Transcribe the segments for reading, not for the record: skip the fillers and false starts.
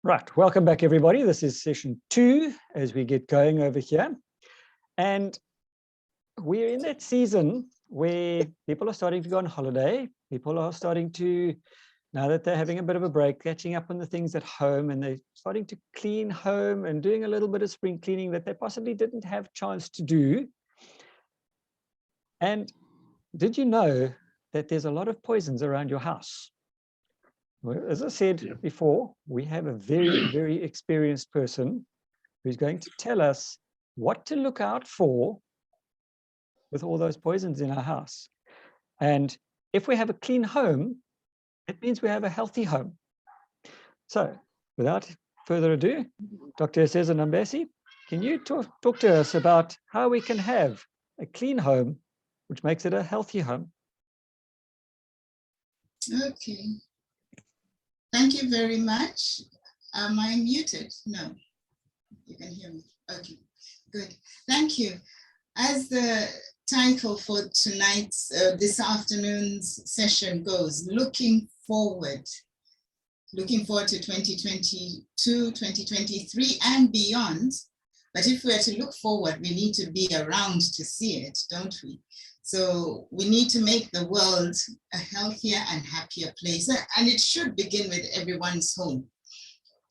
Right, welcome back everybody. This is session 2 as we get going over here. And we're in that season where people are starting to go on holiday. People are starting to, now that they're having a bit of a break, catching up on the things at home, and they're starting to clean home and doing a little bit of spring cleaning that they possibly didn't have chance to do. And did you know that there's a lot of poisons around your house? Well, as I said before, we have a very, very experienced person who's going to tell us what to look out for with all those poisons in our house. And if we have a clean home, it means we have a healthy home. So without further ado, Dr. Cesar Nambesi, can you talk to us about how we can have a clean home, which makes it a healthy home? Okay. Thank you very much. Am I muted? No, you can hear me. Okay, good. Thank you. As the title for tonight's, this afternoon's session goes, looking forward to 2022, 2023 and beyond. But if we are to look forward, we need to be around to see it, don't we? So we need to make the world a healthier and happier place. And it should begin with everyone's home.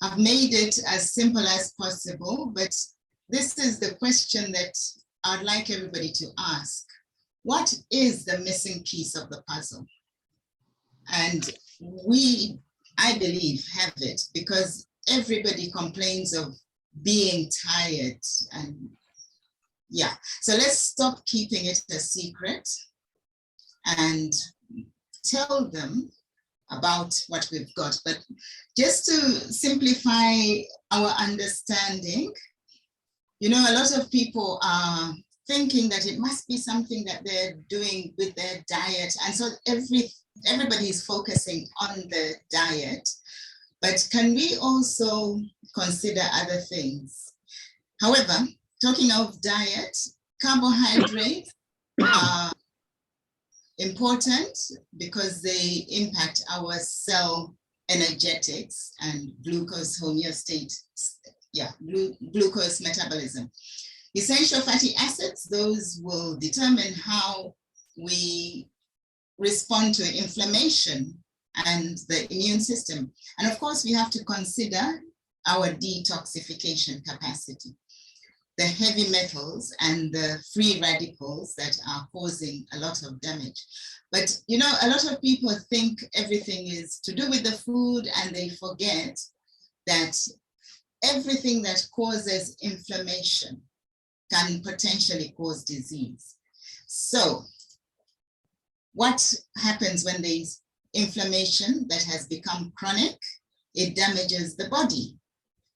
I've made it as simple as possible, but this is the question that I'd like everybody to ask. What is the missing piece of the puzzle? And we, I believe, have it because everybody complains of being tired and yeah, so let's stop keeping it a secret and tell them about what we've got. But just to simplify our understanding, you know, a lot of people are thinking that it must be something that they're doing with their diet. And so everybody is focusing on the diet, but can we also consider other things? However, talking of diet, carbohydrates are important because they impact our cell energetics and glucose homeostasis, glucose metabolism. Essential fatty acids, those will determine how we respond to inflammation and the immune system. And of course, we have to consider our detoxification capacity, the heavy metals and the free radicals that are causing a lot of damage. But you know, a lot of people think everything is to do with the food and they forget that everything that causes inflammation can potentially cause disease. So what happens when there's inflammation that has become chronic? It damages the body.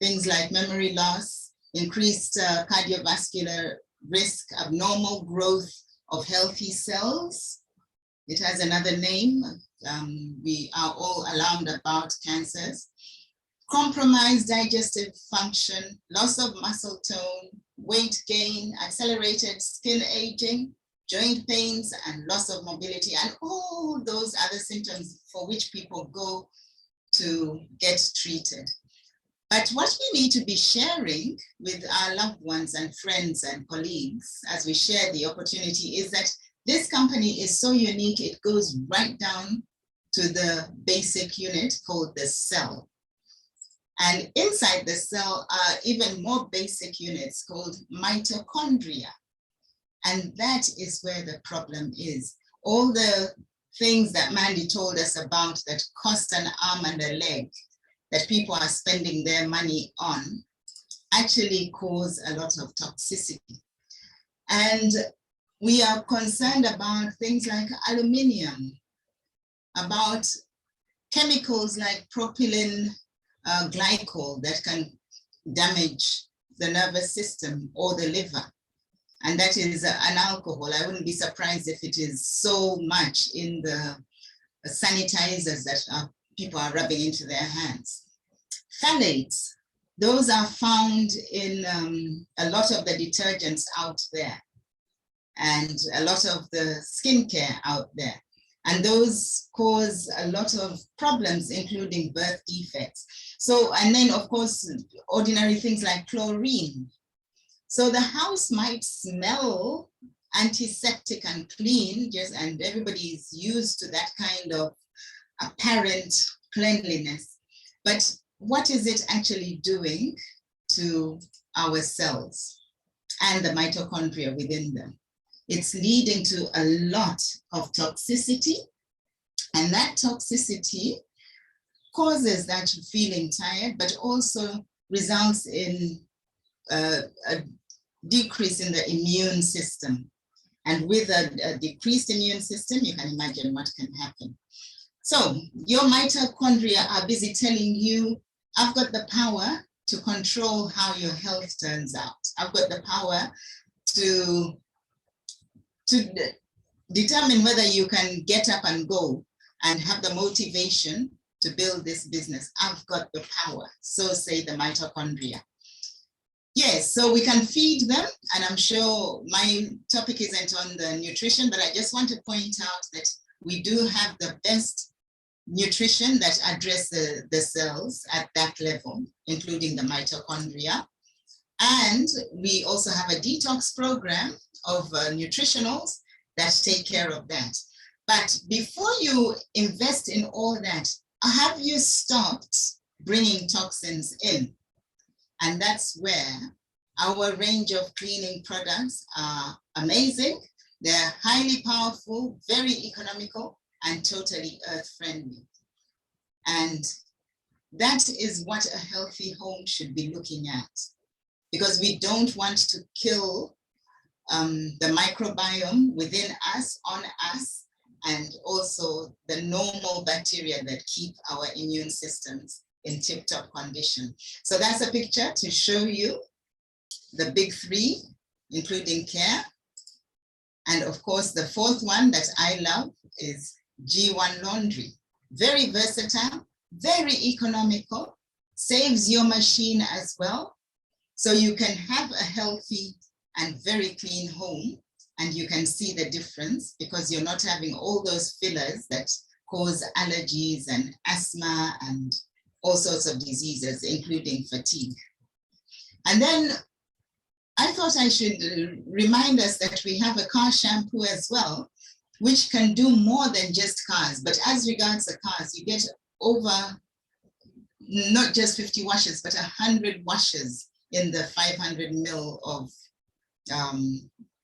Things like memory loss, increased cardiovascular risk, abnormal growth of healthy cells. It has another name. We are all alarmed about cancers. Compromised digestive function, loss of muscle tone, weight gain, accelerated skin aging, joint pains, and loss of mobility, and all those other symptoms for which people go to get treated. But what we need to be sharing with our loved ones and friends and colleagues as we share the opportunity is that this company is so unique, it goes right down to the basic unit called the cell. And inside the cell are even more basic units called mitochondria. And that is where the problem is. All the things that Mandy told us about that cost an arm and a leg, that people are spending their money on, actually cause a lot of toxicity. And we are concerned about things like aluminum, about chemicals like propylene glycol that can damage the nervous system or the liver. And that is an alcohol. I wouldn't be surprised if it is so much in the sanitizers that people are rubbing into their hands. Phthalates, those are found in a lot of the detergents out there and a lot of the skincare out there. And those cause a lot of problems, including birth defects. So, and then of course, ordinary things like chlorine. So the house might smell antiseptic and clean, and everybody is used to that kind of apparent cleanliness. But what is it actually doing to our cells and the mitochondria within them? It's leading to a lot of toxicity, and that toxicity causes that feeling tired, but also results in a decrease in the immune system. And with a decreased immune system, you can imagine what can happen. So your mitochondria are busy telling you, I've got the power to control how your health turns out. I've got the power to determine whether you can get up and go and have the motivation to build this business. I've got the power, so say the mitochondria. Yes, so we can feed them, and I'm sure my topic isn't on the nutrition, but I just want to point out that we do have the best nutrition that address the cells at that level, including the mitochondria. And we also have a detox program of nutritionals that take care of that. But before you invest in all that, have you stopped bringing toxins in? And that's where our range of cleaning products are amazing. They're highly powerful, very economical, and totally earth-friendly. And that is what a healthy home should be looking at, because we don't want to kill the microbiome within us, on us, and also the normal bacteria that keep our immune systems in tip-top condition. So that's a picture to show you the big three, including care. And of course, the fourth one that I love is G1 Laundry. Very versatile, very economical, saves your machine as well. So you can have a healthy and very clean home, and you can see the difference because you're not having all those fillers that cause allergies and asthma and all sorts of diseases, including fatigue. And then I thought I should remind us that we have a car shampoo as well, which can do more than just cars. But as regards the cars, you get over not just 50 washes, but 100 washes in the 500 ml of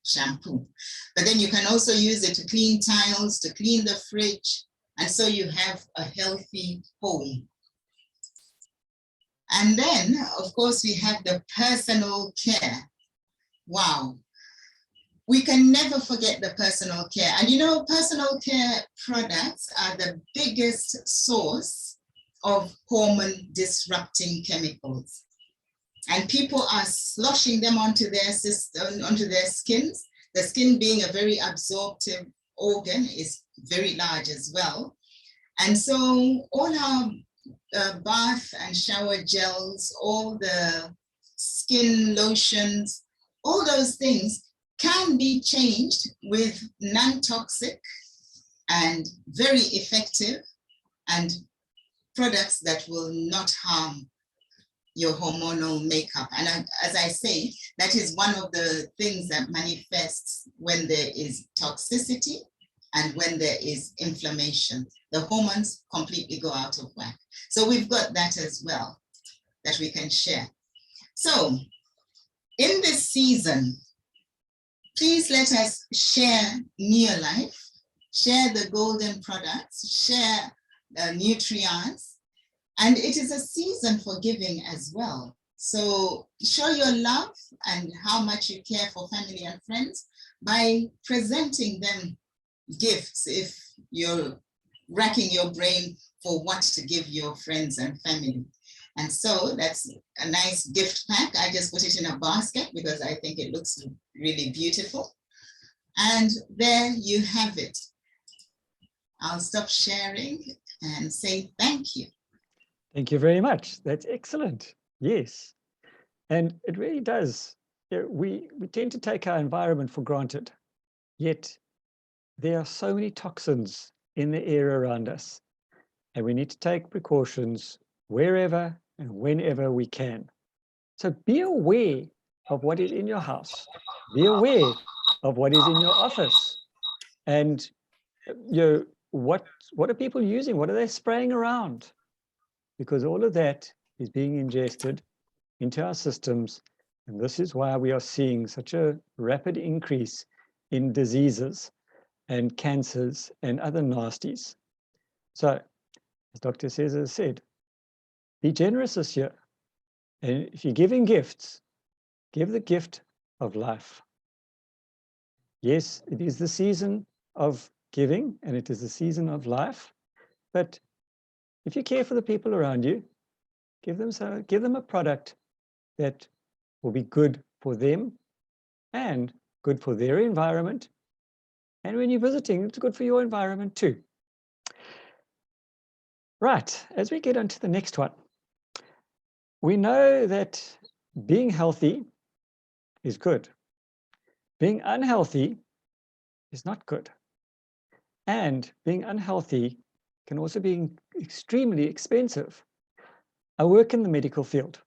shampoo. But then you can also use it to clean tiles, to clean the fridge, and so you have a healthy home. And then, of course, we have the personal care. Wow. We can never forget the personal care. And you know, personal care products are the biggest source of hormone disrupting chemicals. And people are sloshing them onto their system, onto their skins. The skin, being a very absorptive organ, is very large as well. And so all our bath and shower gels, all the skin lotions, all those things can be changed with non-toxic and very effective and products that will not harm your hormonal makeup. And as I say, that is one of the things that manifests when there is toxicity and when there is inflammation. The hormones completely go out of whack. So we've got that as well that we can share. So in this season, please let us share Neolife, share the golden products, share nutrients, and it is a season for giving as well. So show your love and how much you care for family and friends by presenting them gifts if you're racking your brain for what to give your friends and family. And so that's a nice gift pack. I just put it in a basket because I think it looks really beautiful. And there you have it. I'll stop sharing and say thank you. Thank you very much. That's excellent. Yes. And it really does. We tend to take our environment for granted, yet there are so many toxins in the air around us. And we need to take precautions wherever and whenever we can. So be aware of what is in your house. Be aware of what is in your office. And what are people using? What are they spraying around? Because all of that is being ingested into our systems. And this is why we are seeing such a rapid increase in diseases and cancers and other nasties. So, as Dr. Cesar said, be generous this year. And if you're giving gifts, give the gift of life. Yes, it is the season of giving and it is the season of life. But if you care for the people around you, give them a product that will be good for them and good for their environment. And when you're visiting, it's good for your environment too. Right, as we get on to the next one, we know that being healthy is good. Being unhealthy is not good. And being unhealthy can also be extremely expensive. I work in the medical field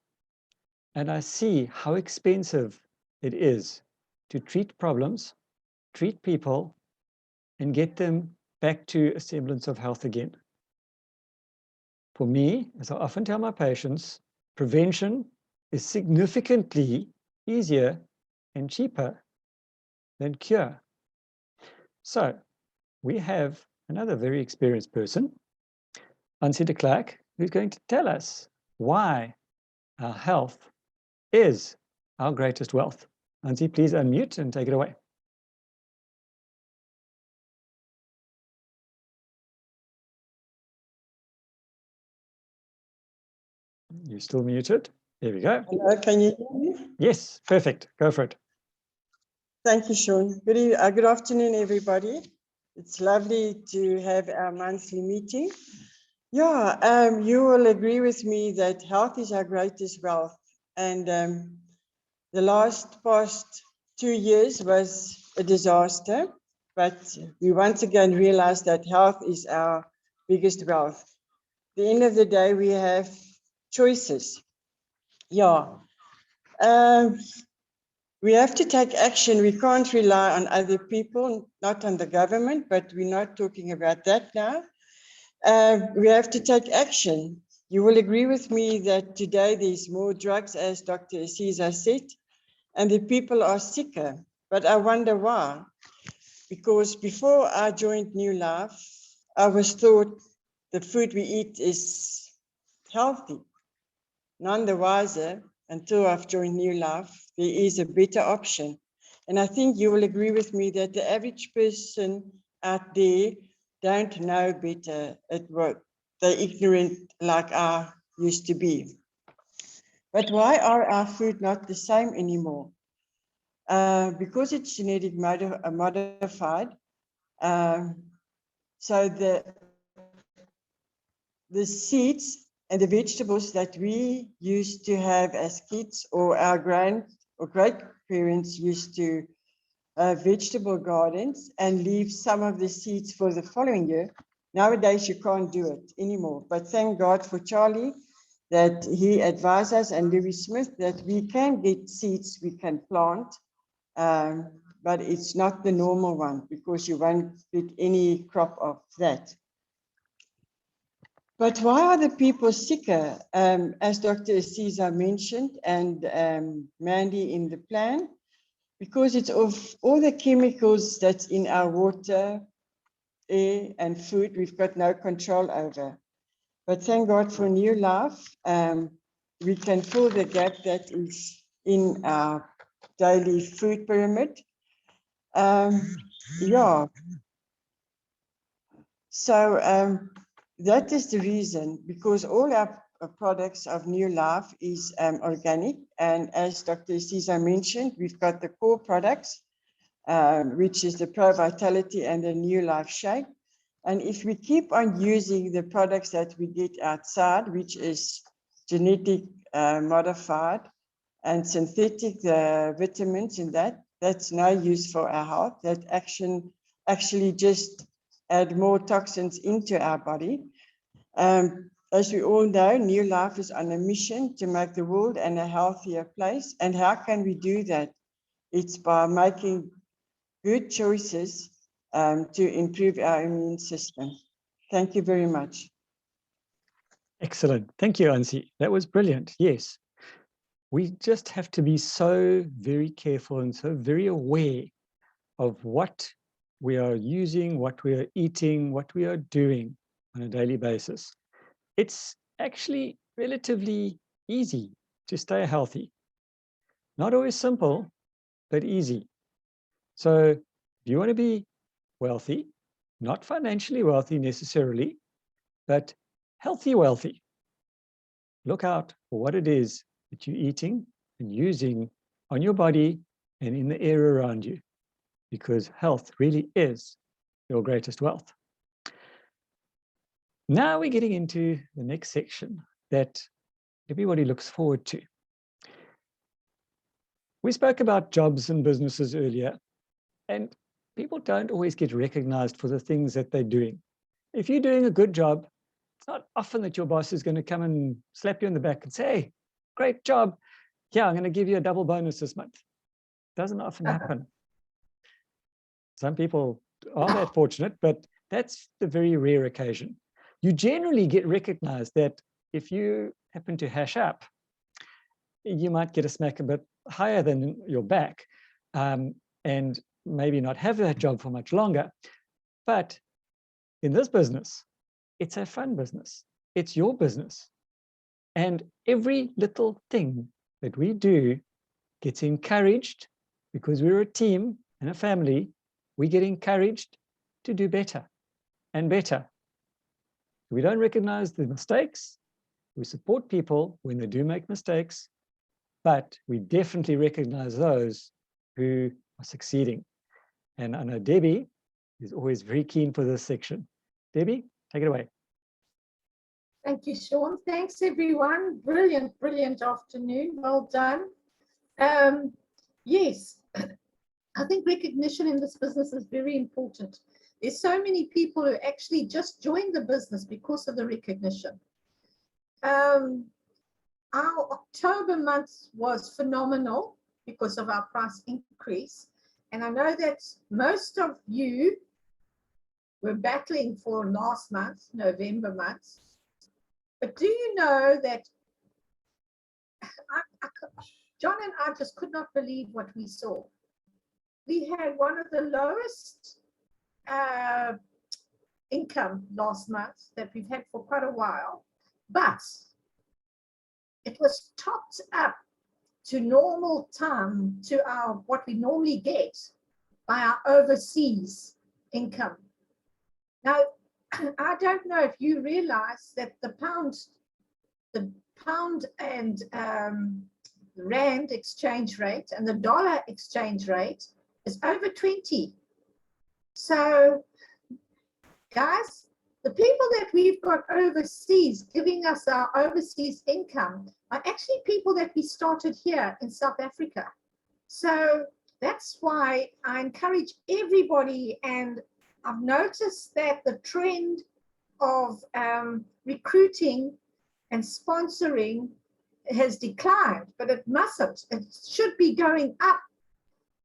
and I see how expensive it is to treat problems, treat people, and get them back to a semblance of health again. For me, as I often tell my patients, prevention is significantly easier and cheaper than cure. So we have another very experienced person, Ansie de Klerk, who's going to tell us why our health is our greatest wealth. Ansie, please unmute and take it away. You're still muted. There we go. Hello, can you hear me? Yes, perfect. Go for it. Thank you, Sean. Good afternoon, everybody. It's lovely to have our monthly meeting. Yeah, you will agree with me that health is our greatest wealth. And the past 2 years was a disaster, but we once again realized that health is our biggest wealth. At the end of the day, we have choices. Yeah. We have to take action. We can't rely on other people, not on the government, but we're not talking about that now. We have to take action. You will agree with me that today there's more drugs, as Dr. Cesar said, and the people are sicker. But I wonder why. Because before I joined New Life, I was taught the food we eat is healthy. None the wiser until I've joined New Life, there is a better option. And I think you will agree with me that the average person out there don't know better at what they're ignorant like I used to be. But why are our food not the same anymore? Because it's genetic modified. So the seeds and the vegetables that we used to have as kids, or our great parents used to have vegetable gardens and leave some of the seeds for the following year. Nowadays, you can't do it anymore. But thank God for Charlie that he advised us, and Louis Smith, that we can get seeds we can plant, but it's not the normal one because you won't get any crop of that. But why are the people sicker? As Dr. Cesar mentioned, and Mandy in the plan, because it's of all the chemicals that's in our water, air, and food, we've got no control over. But thank God for New Life, we can fill the gap that is in our daily food pyramid. Yeah. So that is the reason, because all our products of New Life is organic. And as Dr. Cesar mentioned, we've got the core products, which is the Pro Vitality and the New Life Shake. And if we keep on using the products that we get outside, which is genetic modified and synthetic, the vitamins in that, that's no use for our health. That actually just add more toxins into our body. As we all know, New Life is on a mission to make the world a healthier place. And how can we do that? It's by making good choices to improve our immune system. Thank you very much. Excellent. Thank you, Ansi. That was brilliant. Yes. We just have to be so very careful and so very aware of what we are using, what we are eating, what we are doing on a daily basis. It's actually relatively easy to stay healthy. Not always simple, but easy. So if you want to be wealthy, not financially wealthy necessarily, but healthy wealthy, look out for what it is that you're eating and using on your body and in the air around you, because health really is your greatest wealth. Now we're getting into the next section that everybody looks forward to. We spoke about jobs and businesses earlier, and people don't always get recognized for the things that they're doing. If you're doing a good job, it's not often that your boss is going to come and slap you in the back and say, hey, great job. Yeah, I'm going to give you a double bonus this month. Doesn't often happen. Some people are that fortunate, but that's the very rare occasion. You generally get recognized that if you happen to hash up, you might get a smack a bit higher than your back and maybe not have that job for much longer. But in this business, it's a fun business. It's your business. And every little thing that we do gets encouraged because we're a team and a family. We get encouraged to do better and better. We don't recognize the mistakes. We support people when they do make mistakes, but we definitely recognize those who are succeeding. And I know Debbie is always very keen for this section. Debbie, take it away. Thank you, Sean. Thanks, everyone. Brilliant, brilliant afternoon. Well done. Yes, I think recognition in this business is very important. There's so many people who actually just joined the business because of the recognition. Our October month was phenomenal because of our price increase. And I know that most of you were battling for last month, November month. But do you know that John and I just could not believe what we saw. We had one of the lowest income last month that we've had for quite a while, but it was topped up to normal time, to our what we normally get by our overseas income. Now, I don't know if you realize that the pound and rand exchange rate and the dollar exchange rate is over 20. So, guys, the people that we've got overseas giving us our overseas income are actually people that we started here in South Africa. So that's why I encourage everybody, and I've noticed that the trend of recruiting and sponsoring has declined, but it mustn't. It should be going up,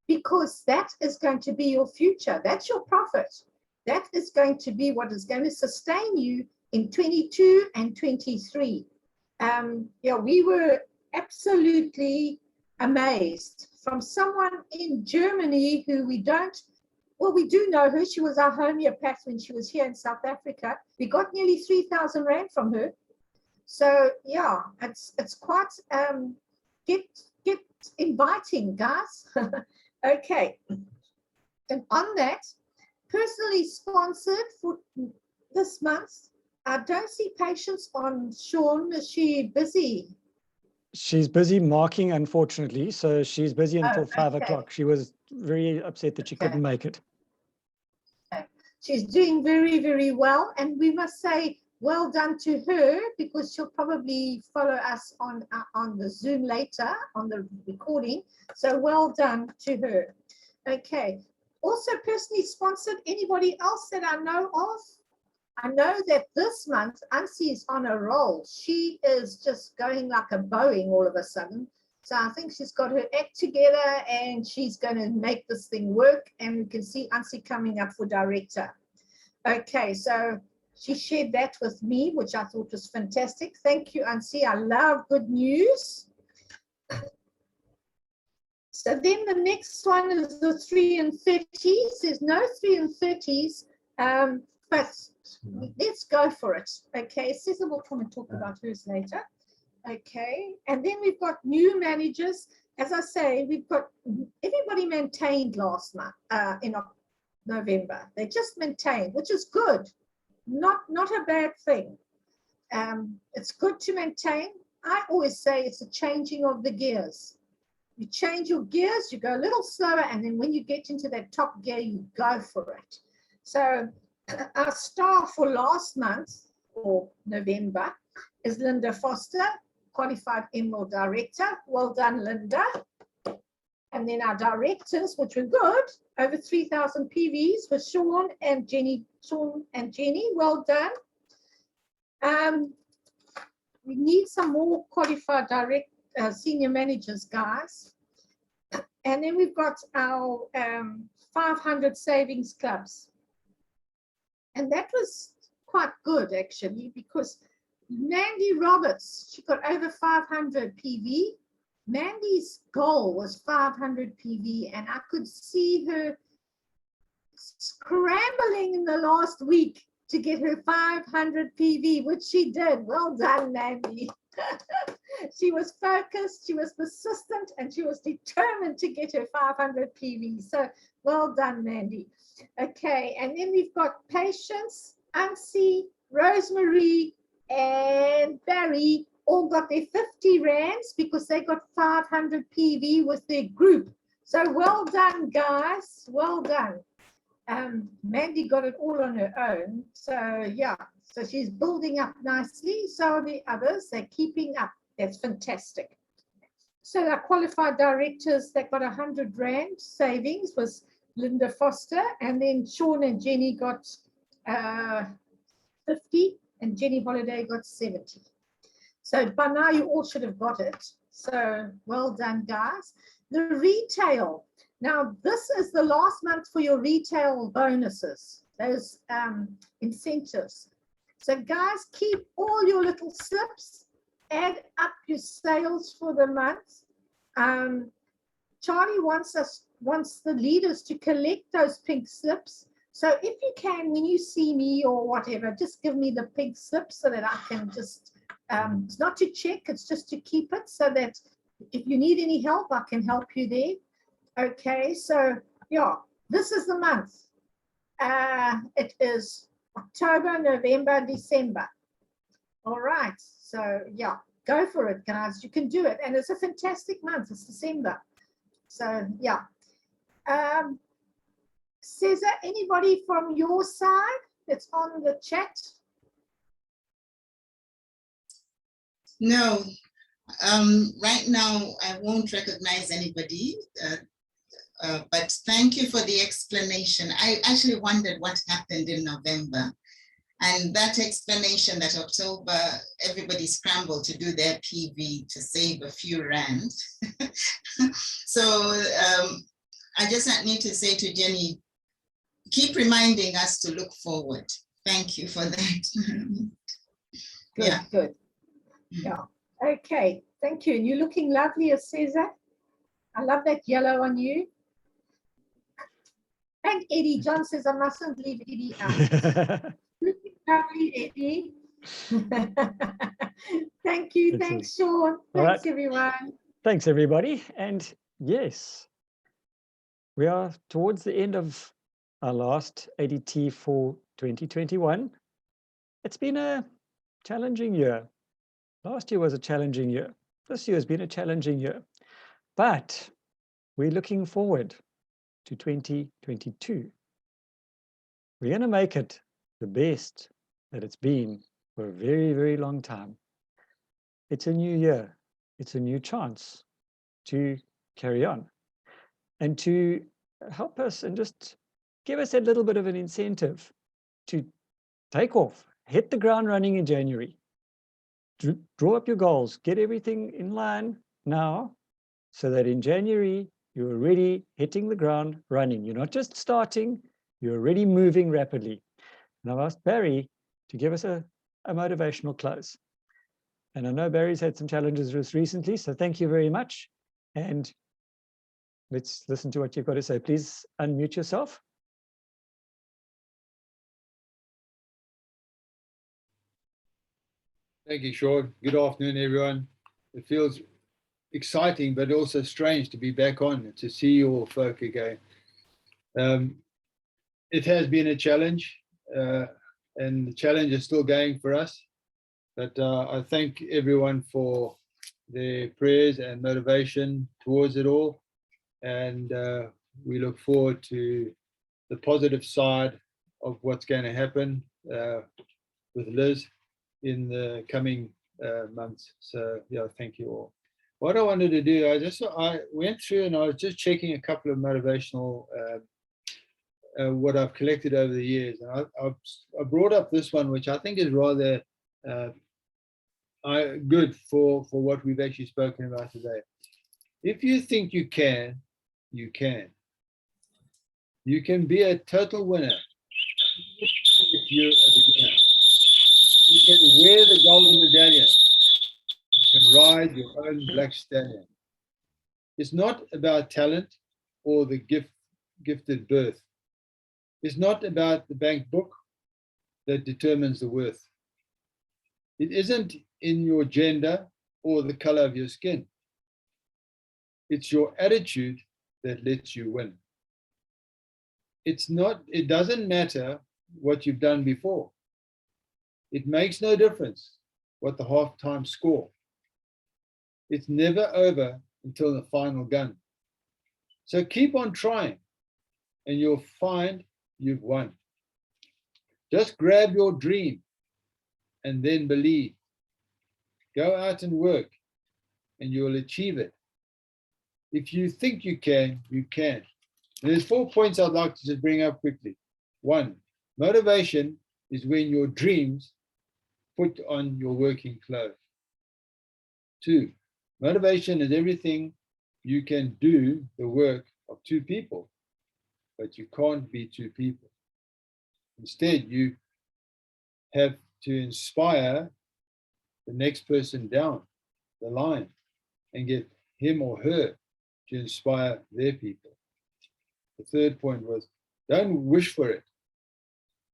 because that is going to be your future. That's your profit. That is going to be what is going to sustain you in 22 and 23. Yeah, we were absolutely amazed from someone in Germany who we do know her. She was our homeopath when she was here in South Africa. We got nearly 3,000 Rand from her. So yeah, it's quite, get inviting, guys. Okay, and on that, personally sponsored for this month, I don't see patients on. Sean, is she busy? She's busy marking, unfortunately, so she's busy until 5 okay. o'clock. She was very upset that she couldn't make it. Okay. She's doing very, very well, and we must say well done to her, because she'll probably follow us on the Zoom later, on the recording. So well done to her. Okay, also personally sponsored anybody else that I know of? I know that this month, Ansi is on a roll. She is just going like a Boeing all of a sudden. So I think she's got her act together and she's going to make this thing work. And we can see Ansi coming up for director. Okay, so she shared that with me, which I thought was fantastic. Thank you, Ansi. I love good news. So then the next one is the 3 and 30s. There's no 3 and 30s, but let's go for it. Okay, Cesar will come and talk about hers later. Okay, and then we've got new managers. As I say, we've got everybody maintained last month in November. They just maintained, which is good. Not a bad thing. It's good to maintain. I always say it's a changing of the gears. You change your gears, you go a little slower, and then when you get into that top gear, you go for it. So our star for last month, or November, is Linda Foster, qualified Emerald Director. Well done, Linda. And then our directors, which were good, over 3,000 PVs with Sean and Jenny. Well done. We need some more qualified senior managers, guys. And then we've got our 500 savings clubs. And that was quite good, actually, because Mandy Roberts, she got over 500 PV. Mandy's goal was 500 PV, and I could see her scrambling in the last week to get her 500 PV, which she did. Well done, Mandy. She was focused, she was persistent, and she was determined to get her 500 PV. So well done, Mandy. Okay, and then we've got Patience, Ansi, Rosemary, and Barry all got their 50 rands because they got 500 PV with their group. So well done, guys. Well done. Mandy got it all on her own. So yeah, so she's building up nicely. So are the others, they're keeping up. That's fantastic. So our qualified directors that got 100 rand savings was Linda Foster, and then Sean and Jenny got 50, and Jenny Holiday got 70. So by now you all should have got it. So well done, guys. The retail. Now this is the last month for your retail bonuses, those incentives. So guys, keep all your little slips, add up your sales for the month. Charlie wants the leaders to collect those pink slips. So if you can, when you see me or whatever, just give me the pink slip so that I can just, it's not to check, it's just to keep it so that if you need any help, I can help you there. Okay, so yeah, this is the month. It is October, November, December. All right, so yeah, go for it, guys. You can do it. And it's a fantastic month. It's December. So yeah. Cesar, anybody from your side that's on the chat? No, right now I won't recognize anybody, but thank you for the explanation. I actually wondered what happened in November, and that explanation that October, everybody scrambled to do their PV to save a few rand. So I just need to say to Jenny, keep reminding us to look forward. Thank you for that. Good, Yeah. good. Yeah. Okay. Thank you. And you're looking lovely, as Cesar. I love that yellow on you. And Eddie, John says I mustn't leave Eddie out. Looking lovely, Eddie. Thank you. Excellent. Thanks, Sean. All Thanks, right. everyone. Thanks, everybody. And yes, we are towards the end of our last ADT for 2021. It's been a challenging year. Last year was a challenging year. This year has been a challenging year. But we're looking forward to 2022. We're going to make it the best that it's been for a very, very long time. It's a new year. It's a new chance to carry on and to help us and just give us a little bit of an incentive to take off, hit the ground running in January. Draw up your goals, get everything in line now, so that in January, you're already hitting the ground running. You're not just starting, you're already moving rapidly. And I've asked Barry to give us a motivational close. And I know Barry's had some challenges just recently, so thank you very much. And let's listen to what you've got to say. Please unmute yourself. Thank you, Sean. Good afternoon, everyone. It feels exciting, but also strange to be back on, to see you all folk again. It has been a challenge, and the challenge is still going for us. But I thank everyone for their prayers and motivation towards it all. And we look forward to the positive side of what's going to happen with Liz in the coming months. So yeah, thank you all. What I wanted to do, I went through and I was just checking a couple of motivational what I've collected over the years, and I brought up this one, which I think is rather good for what we've actually spoken about today. If you think you can, you can. You can be a total winner if you're a beginner. You can wear the golden medallion. You can ride your own black stallion. It's not about talent or the gifted birth. It's not about the bank book that determines the worth. It isn't in your gender or the color of your skin. It's your attitude that lets you win. It doesn't matter what you've done before. It makes no difference what the halftime score. It's never over until the final gun. So keep on trying and you'll find you've won. Just grab your dream and then believe. Go out and work and you'll achieve it. If you think you can, you can. And there's 4 points I'd like to just bring up quickly. 1, motivation is when your dreams put on your working clothes. 2, motivation is everything you can do the work of 2 people, but you can't be 2 people. Instead, you have to inspire the next person down the line and get him or her to inspire their people. The 3rd point was, don't wish for it,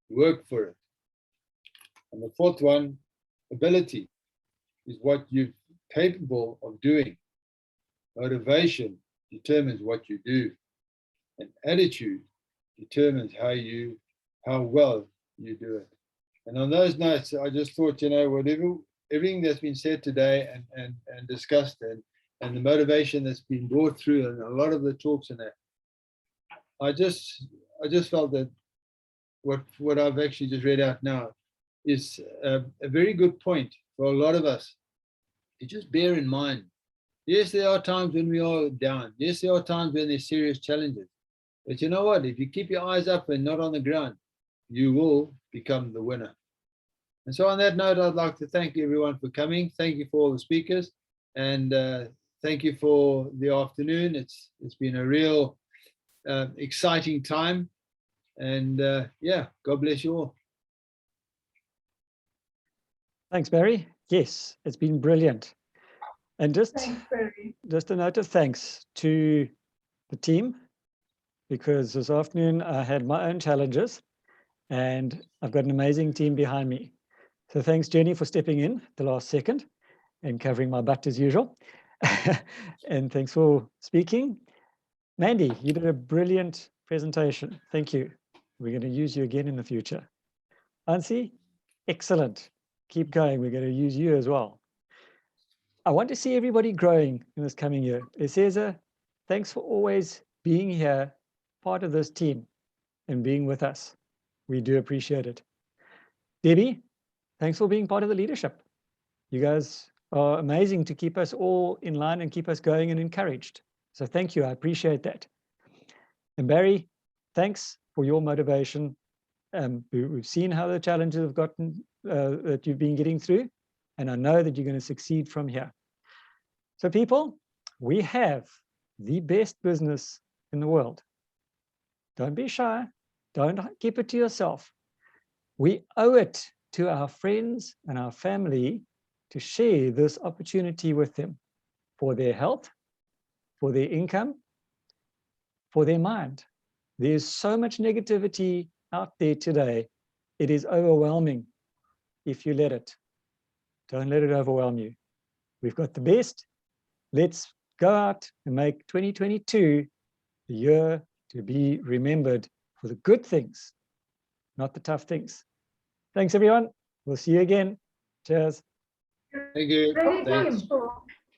work for it. And the 4th one, ability is what you're capable of doing. Motivation determines what you do, and attitude determines how well you do it. And on those notes, I just thought, everything that's been said today and discussed, and the motivation that's been brought through, and a lot of the talks in that, I just felt that what I've actually just read out now is a very good point for a lot of us to just bear in mind. Yes, there are times when we are down. Yes, there are times when there's serious challenges. But you know what? If you keep your eyes up and not on the ground, you will become the winner. And so on that note, I'd like to thank everyone for coming. Thank you for all the speakers. And thank you for the afternoon. It's been a real exciting time. And yeah, God bless you all. Thanks, Barry. Yes, it's been brilliant. And Thanks, Barry. just a note of thanks to the team, because this afternoon I had my own challenges and I've got an amazing team behind me. So thanks, Jenny, for stepping in the last second and covering my butt as usual. And thanks for speaking. Mandy, you did a brilliant presentation. Thank you. We're going to use you again in the future. Ansi, excellent. Keep going. We're going to use you as well. I want to see everybody growing in this coming year. Cesar, thanks for always being here, part of this team, and being with us. We do appreciate it. Debbie, thanks for being part of the leadership. You guys are amazing to keep us all in line and keep us going and encouraged. So thank you. I appreciate that. And Barry, thanks for your motivation. We've seen how the challenges have gotten that you've been getting through, and I know that you're going to succeed from here. So people, we have the best business in the world. Don't be shy. Don't keep it to yourself. We owe it to our friends and our family to share this opportunity with them for their health, for their income, for their mind. There's so much negativity out there today. It is overwhelming if you let it. Don't let it overwhelm you. We've got the best. Let's go out and make 2022 the year to be remembered for the good things, not the tough things. Thanks, everyone. We'll see you again. Cheers. Thank you. Very Thanks. good.